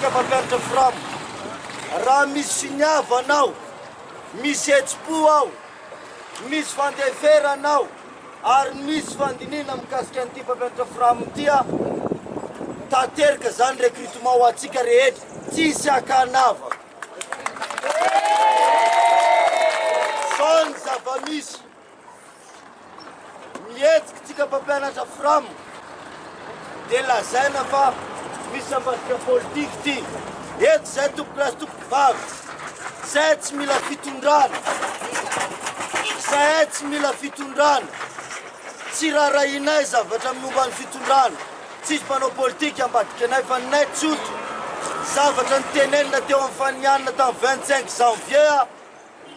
tsika mpampianatra framo. Raha misy finiava anao, misy hetspo ao, misy fandefera anao, ary misy fandinina mikasika an'ity mpampianatra framo tia, taterika zany recrutement ho atsika rehetra, tsisy akanava. Son zava-misy mihetsika tsika mpampianatra framo de lazaina fa misy ambadika politika ty. Eto zay tompolasy tompoky vavy, zay tsy mila fitondrana, zay tsy mila fitondrana. Tsy rarahinay zavatra momba ny fitondrana, tsisy mpanao politika ambadika anay fa nay tsoto. Zavatra nitenenina teo amin'ny fanianina tamin'ny 25 janvier,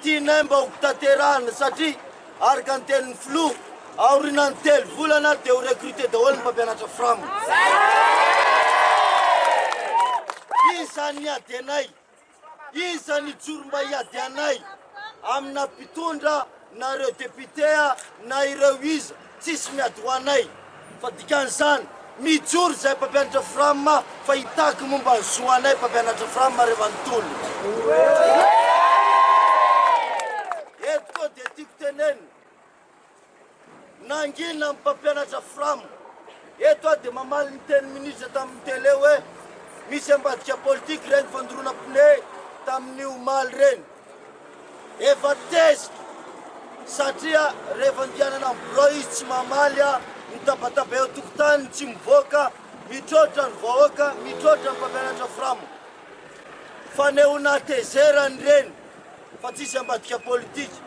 tianay mba ho tanterahana satria araka ny tenin'ny filoha, aorianany 3 volana dia ho recruté daholo ny mpampianatra framo. Isa ny ady anay, isa ny joro mba hiady anay amina mpitondra na ireo député na ireo iza, tsisy miady ho anay. Fa dikan'izany mijoro zay mpampianatra framo fa hitaky momba ny zo anay mpampianatra framo rehefa nitolo. Eto koa dia tiako tenenina, nangina ny mpampianatra framo. Eto dia mamaly ny teny ministra tamin'ny tele hoe misy ambadika politika reny fandorona pneu tamin'ny omaly reny. Efa tezitra satria rehefa andianana amin'ny bureau izy tsy mamaly mitabataba eo tokotany tsy mivoaka, mitrotra ny vahoaka, mitrotra ny mpampianatra framo. Fanehoana tezerany reny fa tsisy ambadika politika.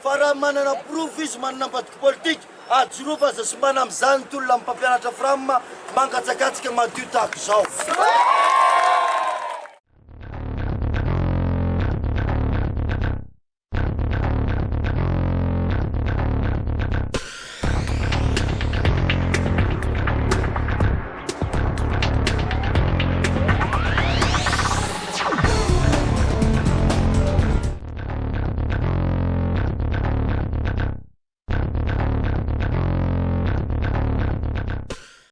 Fa raha manana proof izy manana ambadika politika, ajoro fa za sy manam'izany tolona amin'ny mpampianatra framo mangatsakatsika madio tahaka izao.